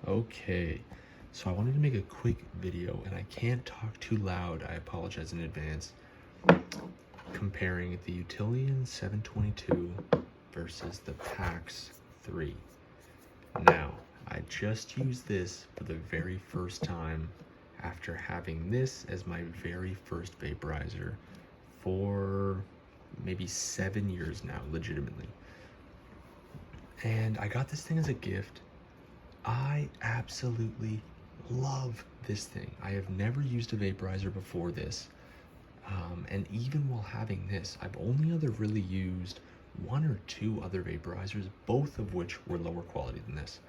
Okay, so I wanted to make a quick video and I can't talk too loud. I apologize in advance. Comparing the Utillian 722 versus the PAX 3. Now, I just used this for the very first time after having this as my very first vaporizer for maybe 7 years now, legitimately. And I got this thing as a gift. I absolutely love this thing. I have never used a vaporizer before this. And even while having this, I've only ever really used one or two other vaporizers, both of which were lower quality than this.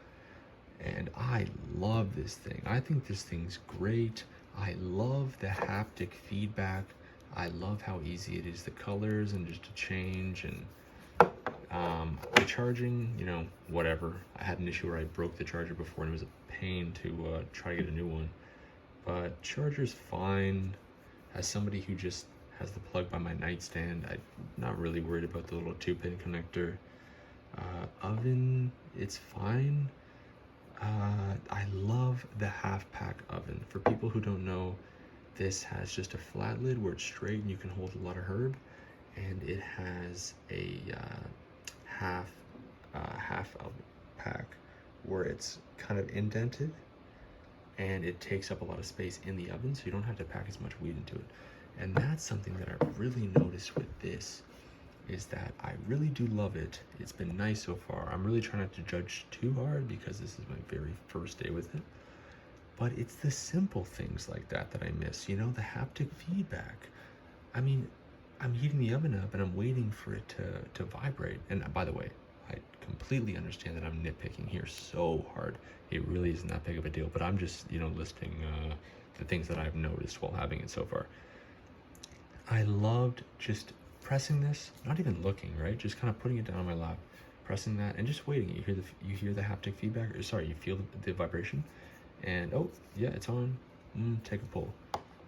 And I love this thing. I think this thing's great. I love the haptic feedback. I love how easy it is, the colors and just to change, and the charging, whatever. I had an issue where I broke the charger before and it was a pain to try to get a new one. But charger's fine. As somebody who just has the plug by my nightstand, I'm not really worried about the little 2-pin connector. Oven, it's fine. I love the half-pack oven. For people who don't know, this has just a flat lid where it's straight and you can hold a lot of herb, and it has a half pack where it's kind of indented and it takes up a lot of space in the oven, so you don't have to pack as much weed into it. And that's something that I've really noticed with this, is that I really do love it. It's been nice so far. I'm really trying not to judge too hard because this is my very first day with it. But it's the simple things like that that I miss, the haptic feedback. I mean, I'm heating the oven up and I'm waiting for it to vibrate. And by the way, I completely understand that I'm nitpicking here so hard. It really isn't that big of a deal, but I'm just, listing the things that I've noticed while having it so far. I loved just pressing this, not even looking, right? Just kind of putting it down on my lap, pressing that, and just waiting. You hear the haptic feedback, or sorry, you feel the vibration, and oh yeah, it's on. Take a pull.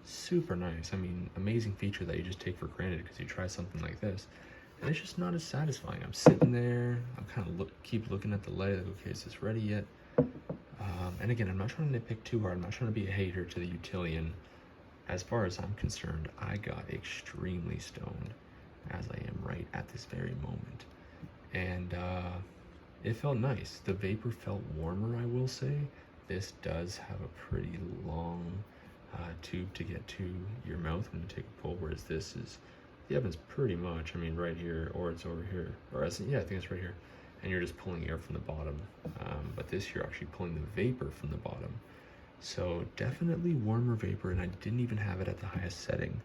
Super nice. I mean, amazing feature that you just take for granted because you try something like this, and it's just not as satisfying. I'm sitting there, I'm kind of keep looking at the light, like, okay, is this ready yet? And again, I'm not trying to nitpick too hard. I'm not trying to be a hater to the Utillian. As far as I'm concerned, I got extremely stoned, as I am right at this very moment. And it felt nice. The vapor felt warmer, I will say. This does have a pretty long tube to get to your mouth when you take a pull, whereas this is, the oven's pretty much, right here, or it's over here. Or I think it's right here. And you're just pulling air from the bottom. But this, you're actually pulling the vapor from the bottom. So definitely warmer vapor, and I didn't even have it at the highest setting.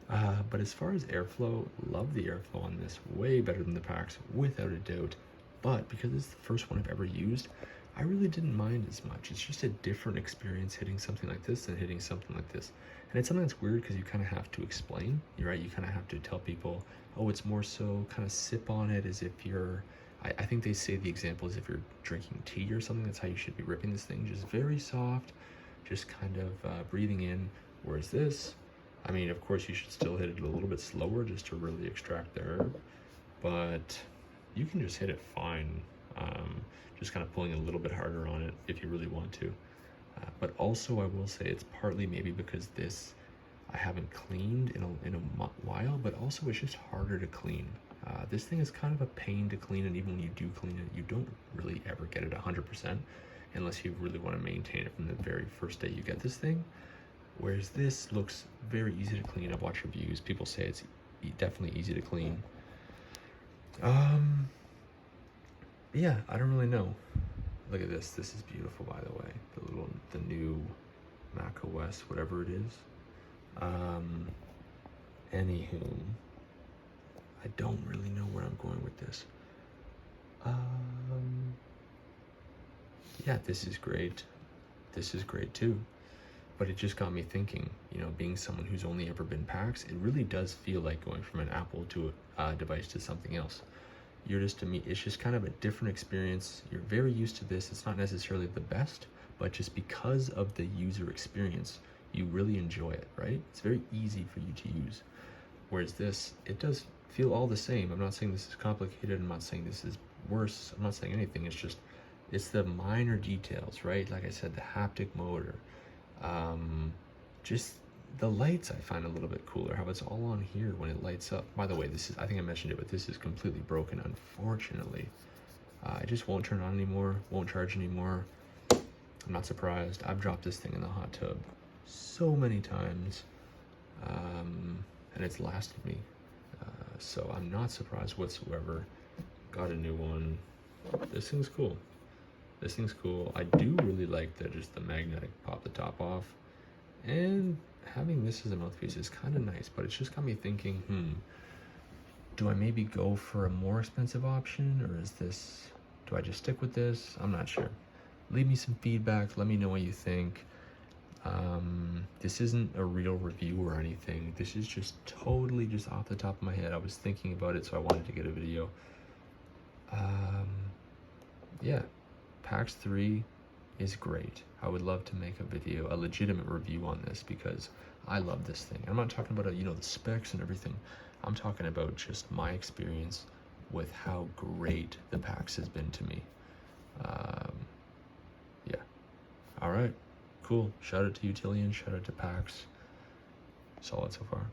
But as far as airflow, love the airflow on this, way better than the packs, without a doubt. But because it's the first one I've ever used, I really didn't mind as much. It's just a different experience hitting something like this than hitting something like this. And it's something that's weird because you kind of have to explain, right? You kind of have to tell people, oh, it's more so kind of sip on it as if you're, I think they say the example is if you're drinking tea or something. That's how you should be ripping this thing, just very soft, just kind of breathing in. Whereas this, of course you should still hit it a little bit slower just to really extract the herb, but you can just hit it fine, just kind of pulling a little bit harder on it if you really want to. But also I will say it's partly maybe because this I haven't cleaned in a while, but also it's just harder to clean. This thing is kind of a pain to clean, and even when you do clean it, you don't really ever get it 100% unless you really want to maintain it from the very first day you get this thing. Whereas this looks very easy to clean. I've watched reviews. People say it's definitely easy to clean. Yeah, I don't really know. Look at this. This is beautiful, by the way. The new Mac OS, whatever it is. Anywho, I don't really know where I'm going with this. Yeah, this is great. This is great too. But it just got me thinking, being someone who's only ever been PAX, it really does feel like going from an Apple to a device to something else. It's just kind of a different experience. You're very used to this. It's not necessarily the best, but just because of the user experience, you really enjoy it, right? It's very easy for you to use. Whereas this, it does feel all the same. I'm not saying this is complicated. I'm not saying this is worse. I'm not saying anything. It's just, It's the minor details, right? Like I said, the haptic motor. Just the lights I find a little bit cooler, how it's all on here when it lights up. By the way, this is, I think I mentioned it, but this is completely broken, unfortunately. It just won't turn on anymore, won't charge anymore. I'm not surprised. I've dropped this thing in the hot tub so many times, and it's lasted me. So I'm not surprised whatsoever. Got a new one. This thing's cool. This thing's cool. I do really like just the magnetic pop the top off. And having this as a mouthpiece is kind of nice, but it's just got me thinking, do I maybe go for a more expensive option, or do I just stick with this? I'm not sure. Leave me some feedback. Let me know what you think. This isn't a real review or anything. This is just totally just off the top of my head. I was thinking about it, so I wanted to get a video. Yeah, PAX 3 is great. I would love to make a video, a legitimate review on this, because I love this thing. I'm not talking about, the specs and everything. I'm talking about just my experience with how great the PAX has been to me. Yeah. All right. Cool. Shout out to Utillian. Shout out to PAX. Solid so far.